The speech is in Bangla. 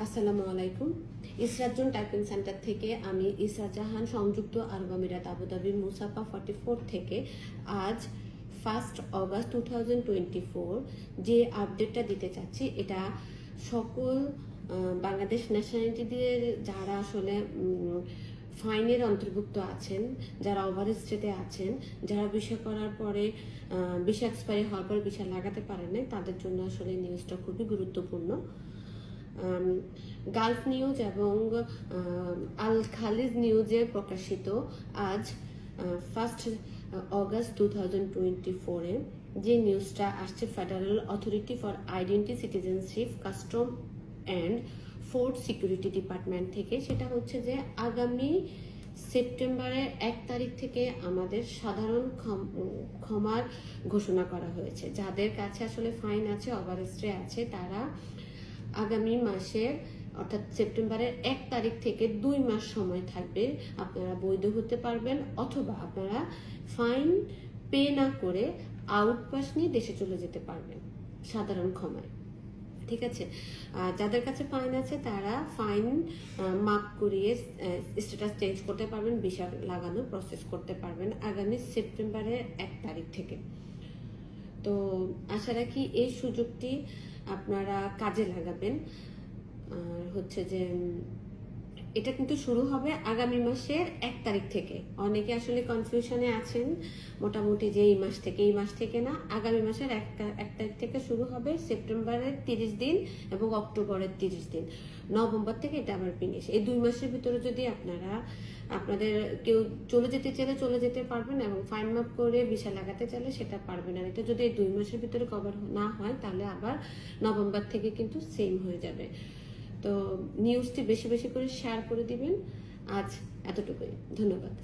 আসসালামু আলাইকুম। ইসরাত টাইপিং সেন্টার থেকে আমি ইসরা জাহান, সংযুক্ত আরব আমিরাত আবুধাবি মুসাফা 44 থেকে আজ 1 অগস্ট 2024 যে আপডেটটা দিতে চাচ্ছি, এটা সকল বাংলাদেশ ন্যাশনালিটিদের যারা আসলে ফাইনের অন্তর্ভুক্ত আছেন, যারা ওভার স্টেতে আছেন, যারা ভিসা করার পরে ভিসা এক্সপায়ারি হওয়ার পরে ভিসা লাগাতে পারেন নাই, তাদের জন্য আসলে নিউজটা খুবই গুরুত্বপূর্ণ। গালফ নিউজ এবং আল খালিজ নিউজে প্রকাশিত আজ 1 অগস্ট 2024-এ যে নিউজটা আসছে, federal authority for identity, citizenship, custom and fort security department থেকে, সেটা হচ্ছে যে আগামী সেপ্টেম্বরের 1 তারিখ থেকে আমাদের সাধারণ ক্ষমার ঘোষণা করা হয়েছে। যাদের কাছে আসলে ফাইন আছে, ওভারস্টে আছে, তারা আগামী মাসের অর্থাৎ সেপ্টেম্বরের 1 তারিখ থেকে 2 মাস সময় থাকবে, আপনারা বৈধ হতে পারবেন, অথবা আপনারা ফাইন পে না করে আউটপাস নিয়ে দেশে চলে যেতে পারবেন সাধারণ ক্ষমায়। ঠিক আছে, যাদের কাছে ফাইন আছে তারা ফাইন মাফ করিয়ে স্ট্যাটাস চেঞ্জ করতে পারবেন, ভিসা লাগানো প্রসেস করতে পারবেন আগামী সেপ্টেম্বরের 1 তারিখ থেকে। তো আশা রাখি এই সুযোগটি আপনারা কাজে লাগাবেন। আর হচ্ছে যে এটা কিন্তু শুরু হবে আগামী মাসের 1 তারিখ থেকে। অনেকে আসলে কনফিউশনে আছেন মোটামুটি যে এই মাস থেকে না, আগামী মাসের 1 তারিখ থেকে শুরু হবে, সেপ্টেম্বরের 30 দিন এবং অক্টোবরের 30 দিন, নভেম্বর থেকে এটা আবার ফিনিশ। এই 2 মাসের ভিতরে যদি আপনাদের কেউ চলে যেতে চাইলে চলে যেতে পারবেন, এবং ফাইন মাপ করে ভিসা লাগাতে চাইলে সেটা পারবেন। আর এটা যদি এই 2 মাসের ভিতরে কভার না হয়, তাহলে আবার নভেম্বর থেকে কিন্তু সেম হয়ে যাবে। তো নিউজটি বেশি বেশি করে শেয়ার করে দিবেন। আজ এতটুকুই, ধন্যবাদ।